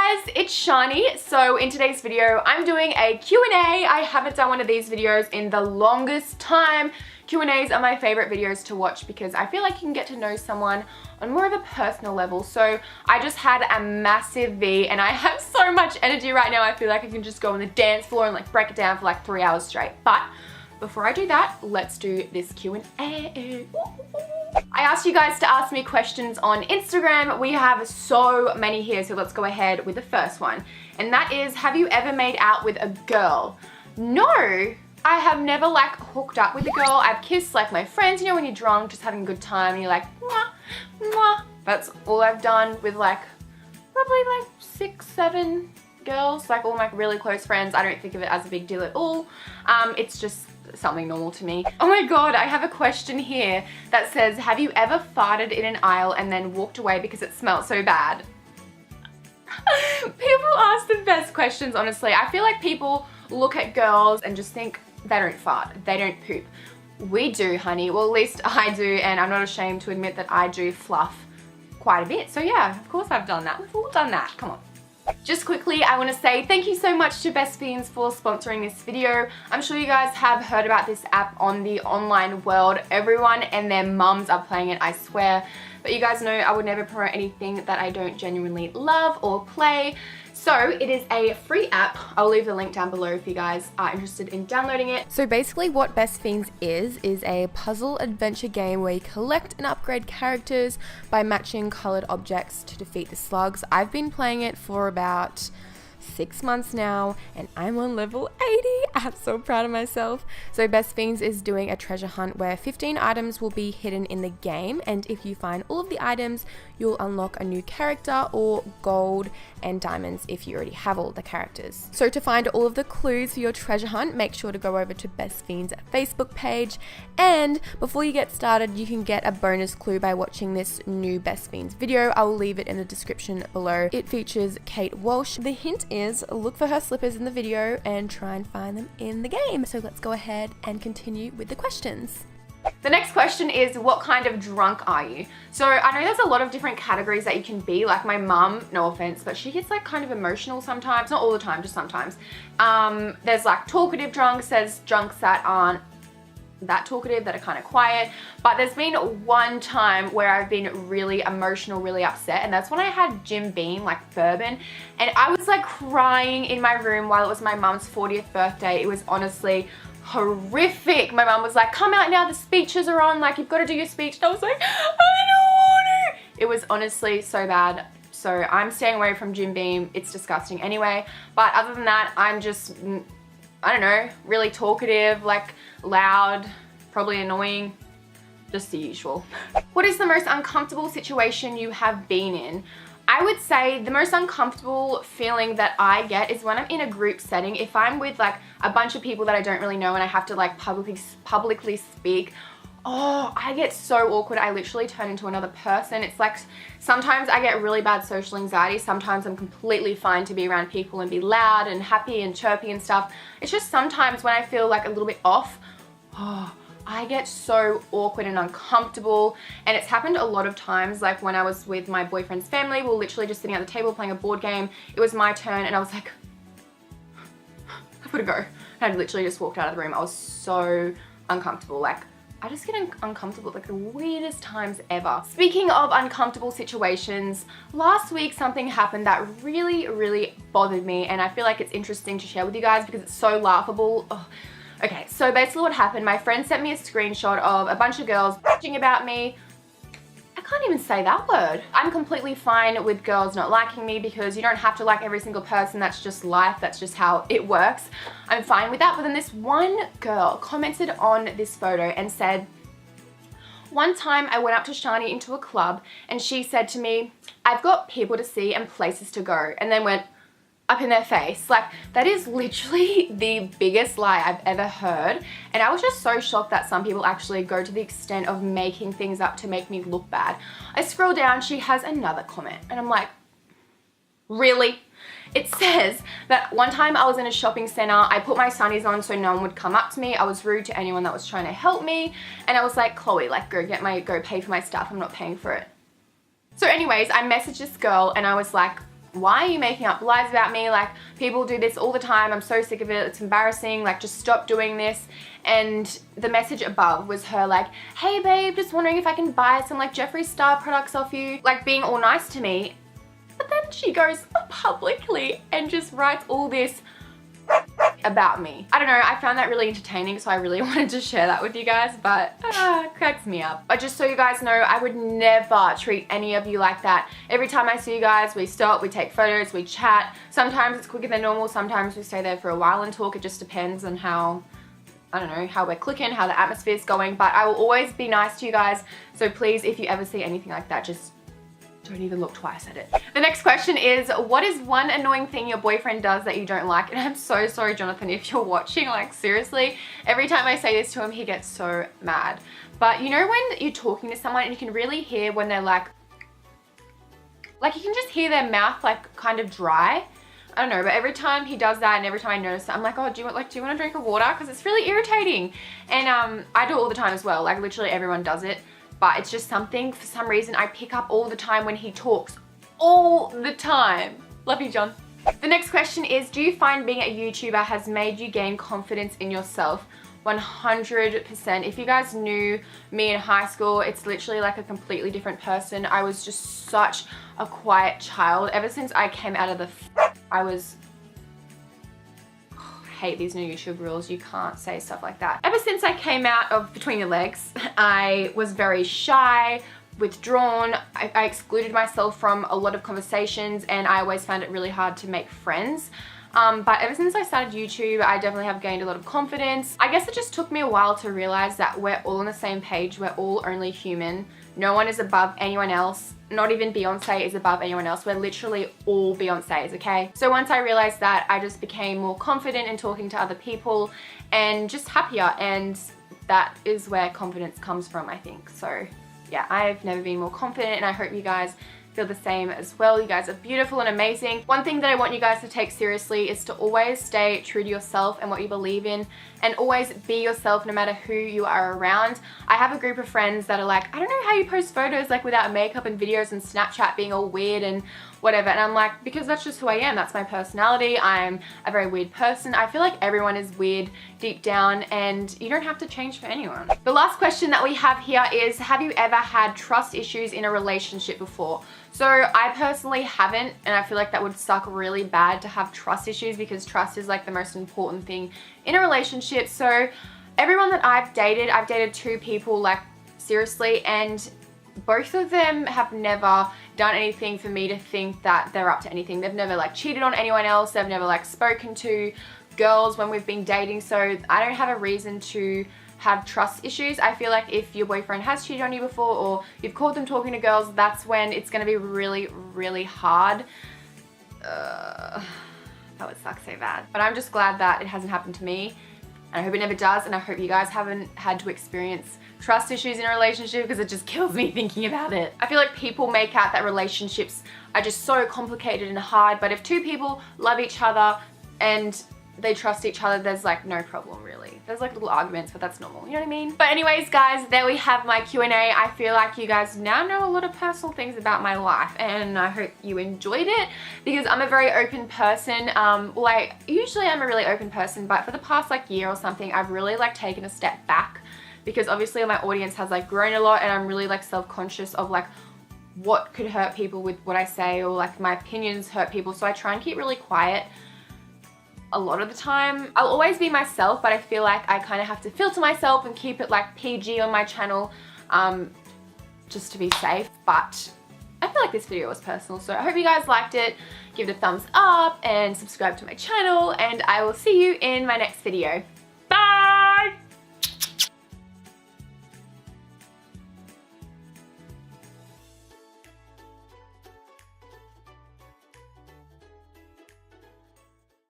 guys, it's Shani. So in today's video, I'm doing a Q&A. I haven't done one of these videos in the longest time. Q&As are my favorite videos to watch because I feel like you can get to know someone on more of a personal level. So I just had a massive V and I have so much energy right now. I feel like I can just go on the dance floor and like break it down for like 3 hours straight. But before I do that, let's do this Q&A. I asked you guys to ask me questions on Instagram. We have so many here, so let's go ahead with the first one. And that is, have you ever made out with a girl? No, I have never like hooked up with a girl. I've kissed like my friends, you know, when you're drunk, just having a good time and you're like, mwah, mwah. That's all I've done with like, probably like 6, 7 girls, like all my really close friends. I don't think of it as a big deal at all. It's just something normal to me. Oh my god, I have a question here that says, have you ever farted in an aisle and then walked away because it smelled so bad? People ask the best questions, honestly. I feel like people look at girls and just think they don't fart, they don't poop. We do, honey. Well, at least I do, and I'm not ashamed to admit that I do fluff quite a bit. So yeah, of course I've done that. We've all done that, come on. Just quickly, I want to say thank you so much to Best Fiends for sponsoring this video. I'm sure you guys have heard about this app on the online world. Everyone and their mums are playing it, I swear. But you guys know I would never promote anything that I don't genuinely love or play. So it is a free app. I'll leave the link down below if you guys are interested in downloading it. So basically what Best Fiends is a puzzle adventure game where you collect and upgrade characters by matching colored objects to defeat the slugs. I've been playing it for about 6 months now and I'm on level 80. I'm so proud of myself. So Best Fiends is doing a treasure hunt where 15 items will be hidden in the game, and if you find all of the items, you'll unlock a new character or gold and diamonds if you already have all the characters. So to find all of the clues for your treasure hunt, make sure to go over to Best Fiends' Facebook page, and before you get started, you can get a bonus clue by watching this new Best Fiends video. I will leave it in the description below. It features Kate Walsh. The hint is look for her slippers in the video and try and find them in the game. So let's go ahead and continue with the questions. The next question is, what kind of drunk are you? So I know there's a lot of different categories that you can be. Like my mum, no offense, but she gets like kind of emotional sometimes. Not all the time, just sometimes. There's like talkative drunks, there's drunks that aren't that talkative, that are kind of quiet. But there's been one time where I've been really emotional, really upset, and that's when I had Jim Beam, like bourbon, and I was like crying in my room while it was my mum's 40th birthday. It was honestly horrific. My mum was like, come out now, the speeches are on, like you've got to do your speech. And I was like, I don't want to. It was honestly so bad. So I'm staying away from Jim Beam. It's disgusting anyway. But other than that, I'm just, I don't know, really talkative, like loud, probably annoying, just the usual. What is the most uncomfortable situation you have been in? I would say the most uncomfortable feeling that I get is when I'm in a group setting. If I'm with like a bunch of people that I don't really know and I have to like publicly speak, oh, I get so awkward. I literally turn into another person. It's like sometimes I get really bad social anxiety. Sometimes I'm completely fine to be around people and be loud and happy and chirpy and stuff. It's just sometimes when I feel like a little bit off, oh, I get so awkward and uncomfortable, and it's happened a lot of times. Like when I was with my boyfriend's family, we were literally just sitting at the table playing a board game. It was my turn and I was like, I've got to go. And I literally just walked out of the room. I was so uncomfortable. Like I just get uncomfortable at like the weirdest times ever. Speaking of uncomfortable situations, last week something happened that really bothered me, and I feel like it's interesting to share with you guys because it's so laughable. Ugh. Okay, so basically what happened, my friend sent me a screenshot of a bunch of girls bitching about me. I can't even say that word. I'm completely fine with girls not liking me because you don't have to like every single person. That's just life. That's just how it works. I'm fine with that. But then this one girl commented on this photo and said, one time I went up to Shani into a club and she said to me, I've got people to see and places to go, and then went up in their face. Like that is literally the biggest lie I've ever heard, and I was just so shocked that some people actually go to the extent of making things up to make me look bad. I scroll down, she has another comment and I'm like, really? It says that one time I was in a shopping center, I put my sunnies on so no one would come up to me. I was rude to anyone that was trying to help me, and I was like, Chloe, like go pay for my stuff, I'm not paying for it. So anyways, I messaged this girl and I was like, why are you making up lies about me? Like, people do this all the time. I'm so sick of it. It's embarrassing. Like, just stop doing this. And the message above was her like, hey babe, just wondering if I can buy some like Jeffree Star products off you. Like, being all nice to me. But then she goes publicly and just writes all this about me. I don't know, I found that really entertaining, so I really wanted to share that with you guys, but it cracks me up. But just so you guys know, I would never treat any of you like that. Every time I see you guys, we stop, we take photos, we chat. Sometimes it's quicker than normal, sometimes we stay there for a while and talk. It just depends on how, I don't know, how we're clicking, how the atmosphere's going, but I will always be nice to you guys. So please, if you ever see anything like that, just don't even look twice at it. The next question is, what is one annoying thing your boyfriend does that you don't like? And I'm so sorry, Jonathan, if you're watching, like seriously, every time I say this to him, he gets so mad. But you know when you're talking to someone and you can really hear when they're like you can just hear their mouth like kind of dry? I don't know, but every time he does that and every time I notice that, I'm like, oh, do you want a drink of water? Because it's really irritating. And I do it all the time as well. Like literally everyone does it. But it's just something, for some reason, I pick up all the time when he talks. All the time. Love you, John. The next question is, do you find being a YouTuber has made you gain confidence in yourself? 100%. If you guys knew me in high school, it's literally like a completely different person. I was just such a quiet child. Ever since I came out of the I was... hate these new YouTube rules. You can't say stuff like that. Ever since I came out of Between Your Legs, I was very shy, withdrawn. I excluded myself from a lot of conversations and I always found it really hard to make friends. But ever since I started YouTube, I definitely have gained a lot of confidence. I guess it just took me a while to realize that we're all on the same page. We're all only human. No one is above anyone else. Not even Beyonce is above anyone else. We're literally all Beyoncés, okay? So once I realized that, I just became more confident in talking to other people and just happier. And that is where confidence comes from, I think. So yeah, I've never been more confident and I hope you guys feel the same as well. You guys are beautiful and amazing. One thing that I want you guys to take seriously is to always stay true to yourself and what you believe in, and always be yourself no matter who you are around. I have a group of friends that are like, I don't know how you post photos like without makeup and videos and Snapchat being all weird and whatever. And I'm like, because that's just who I am. That's my personality. I'm a very weird person. I feel like everyone is weird deep down and you don't have to change for anyone. The last question that we have here is, have you ever had trust issues in a relationship before? So I personally haven't, and I feel like that would suck really bad to have trust issues because trust is like the most important thing in a relationship. So everyone that I've dated 2 people, like seriously, and both of them have never done anything for me to think that they're up to anything. They've never like cheated on anyone else. They've never like spoken to girls when we've been dating. So I don't have a reason to have trust issues. I feel like if your boyfriend has cheated on you before or you've caught them talking to girls, that's when it's going to be really, really hard. That would suck so bad. But I'm just glad that it hasn't happened to me. And I hope it never does. And I hope you guys haven't had to experience trust issues in a relationship because it just kills me thinking about it. I feel like people make out that relationships are just so complicated and hard. But if 2 people love each other and they trust each other, there's like no problem really. There's like little arguments, but that's normal, you know what I mean? But anyways guys, there we have my Q&A. I feel like you guys now know a lot of personal things about my life and I hope you enjoyed it because I'm a very open person. Like usually I'm a really open person, but for the past like year or something, I've really like taken a step back because obviously my audience has like grown a lot and I'm really like self-conscious of like what could hurt people with what I say or like my opinions hurt people. So I try and keep really quiet a lot of the time. I'll always be myself, but I feel like I kind of have to filter myself and keep it like PG on my channel just to be safe. But I feel like this video was personal, so I hope you guys liked it. Give it a thumbs up and subscribe to my channel and I will see you in my next video.